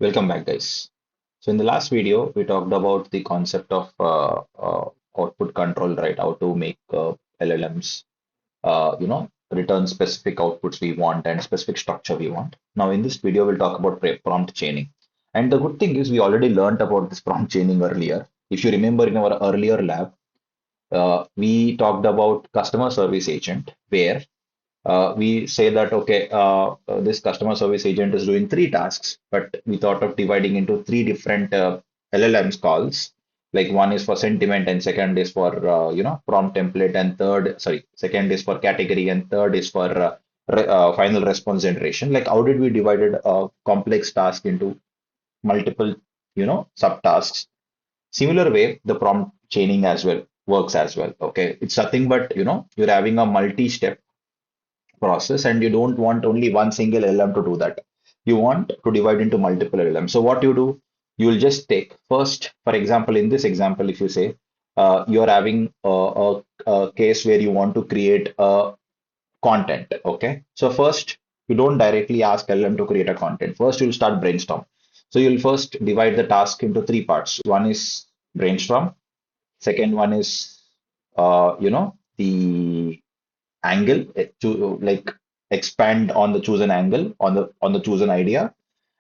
Welcome back, guys. So in the last video, we talked about the concept of output control, right? How to make LLMs, return specific outputs we want and specific structure we want. Now in this video, we'll talk about prompt chaining. And the good thing is we already learned about this prompt chaining earlier. If you remember in our earlier lab, we talked about customer service agent where we say that okay, this customer service agent is doing three tasks, but we thought of dividing into three different LLMs calls. Like one is for sentiment, and second is for prompt template, and second is for category, and third is for final response generation. Like how did we divided a complex task into multiple subtasks? Similar way, the prompt chaining as well works as well. Okay, it's nothing but you're having a multi-step process and you don't want only one single LM to do that. You want to divide into multiple LM. So what you do, you will just take first, for example, in this example, if you say you're having a case where you want to create a content. Okay. So first, you don't directly ask LM to create a content. First, you'll start brainstorm. So you'll first divide the task into three parts. One is brainstorm. Second one is, the angle to like expand on the chosen angle on the chosen idea,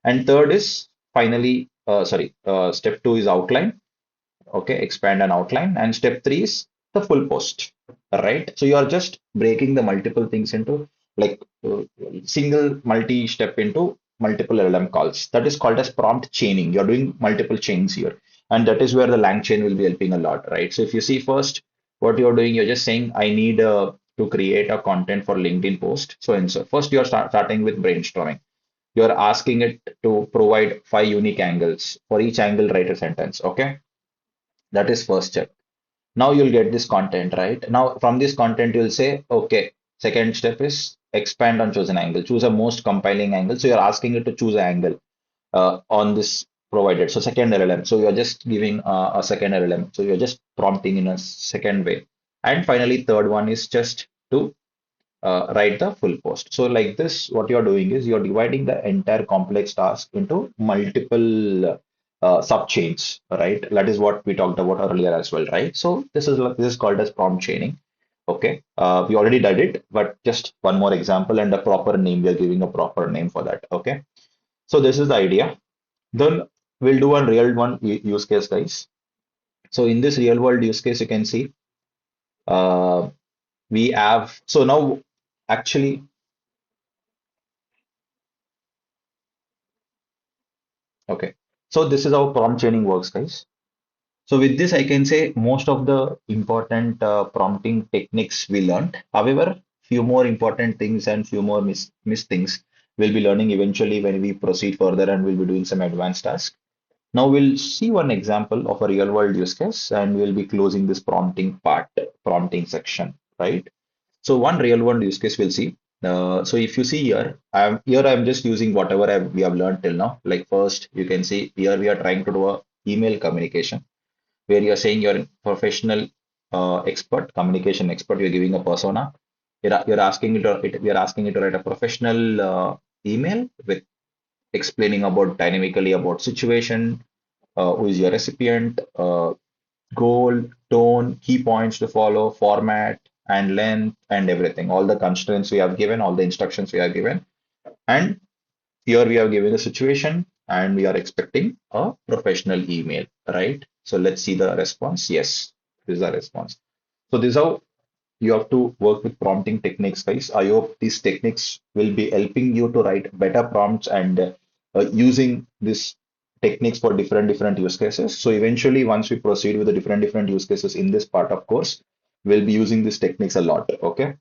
and third is finally step two is outline. Okay, expand and outline, and step three is the full post, right? So you are just breaking the multiple things into like single multi step into multiple LM calls. That is called as prompt chaining. You're doing multiple chains here, and that is where the LangChain will be helping a lot, right? So if you see first what you're doing, you're just saying I need to create a content for LinkedIn post, so and so first you're starting with brainstorming. You're asking it to provide five unique angles. For each angle write a sentence. Okay, that is first step. Now you'll get this content, right? Now from this content, you'll say, okay, second step is expand on chosen angle. Choose a most compiling angle. So you're asking it to choose an angle on this provided. So second LLM. So you're just giving a second LLM. So you're just prompting in a second way. And finally, third one is just to write the full post. So like this, what you're doing is you're dividing the entire complex task into multiple subchains, right? That is what we talked about earlier as well, right? So this is called as prompt chaining. Okay, we already did it, but just one more example and a proper name. We are giving a proper name for that. Okay, so this is the idea. Then we'll do one real one use case, guys. So in this real world use case, you can see uh, we have so now actually. Okay, so this is how prompt chaining works, guys. So with this, I can say most of the important prompting techniques we learned. However, few more important things and few more miss things we'll be learning eventually when we proceed further and we'll be doing some advanced tasks. Now we'll see one example of a real world use case and we'll be closing this prompting section, right? So one real world use case we'll see. So if you see here I'm just using whatever we have learned till now. Like first, you can see here we are trying to do a email communication where you're saying you're a professional expert, communication expert. You're giving a persona. You're asking we are asking it to write a professional email with explaining about dynamically about situation, who is your recipient, goal, tone, key points to follow, format, and length, and everything. All the constraints we have given, all the instructions we have given. And here we have given the situation and we are expecting a professional email, right? So let's see the response. Yes, this is the response. So this is how you have to work with prompting techniques, guys. I hope these techniques will be helping you to write better prompts and using these techniques for different use cases. So eventually, once we proceed with the different use cases in this part of course, we'll be using these techniques a lot. Okay.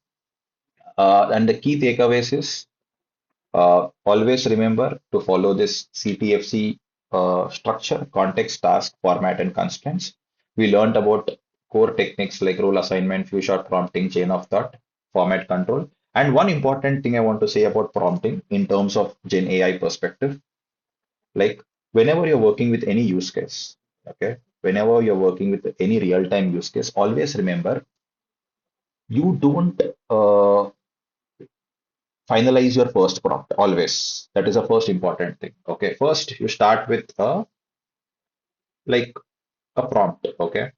And the key takeaways is always remember to follow this CTFC structure, context, task, format, and constraints. We learned about core techniques like rule assignment, few shot prompting, chain of thought, format control. And one important thing I want to say about prompting in terms of Gen AI perspective, like whenever you're working with any use case, okay, whenever you're working with any real-time use case, always remember you don't finalize your first prompt always. That is the first important thing. Okay, first you start with a like a prompt. Okay,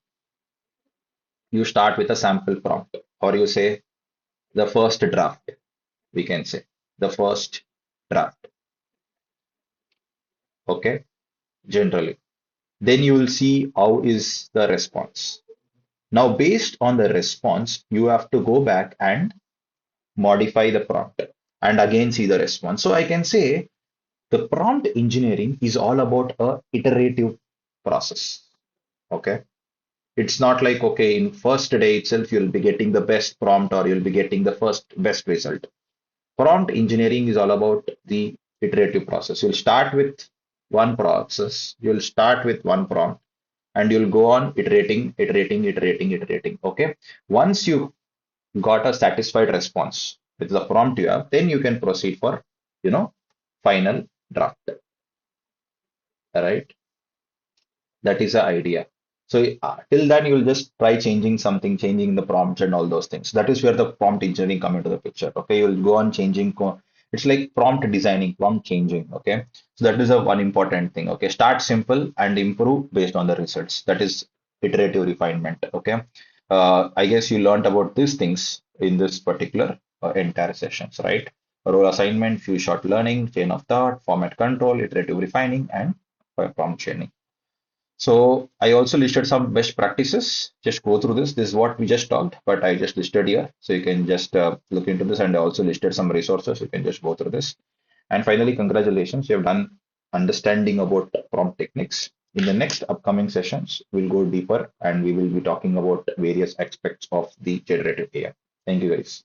you start with a sample prompt, or you say the first draft. We can say the first draft. Okay, generally. Then you will see how is the response. Now, based on the response, you have to go back and modify the prompt and again see the response. So I can say the prompt engineering is all about a iterative process. Okay. It's not like, okay, in first day itself, you'll be getting the best prompt or you'll be getting the first best result. Prompt engineering is all about the iterative process. You'll start with one process, you'll start with one prompt, and you'll go on iterating, iterating, iterating, iterating. Okay. Once you got a satisfied response with the prompt you have, then you can proceed for, final draft. All right. That is the idea. So till then, you'll just try changing something, changing the prompts and all those things. That is where the prompt engineering come into the picture. Okay, you'll go on changing. It's like prompt designing, prompt changing. Okay, so that is a one important thing. Okay, start simple and improve based on the results. That is iterative refinement. Okay, I guess you learned about these things in this particular entire sessions, right? Role assignment, few shot learning, chain of thought, format control, iterative refining, and prompt chaining. So I also listed some best practices. Just go through this. This is what we just talked, but I just listed here. So you can just look into this, and I also listed some resources. You can just go through this. And finally, congratulations. You have done understanding about prompt techniques. In the next upcoming sessions, we'll go deeper and we will be talking about various aspects of the generative AI. Thank you guys.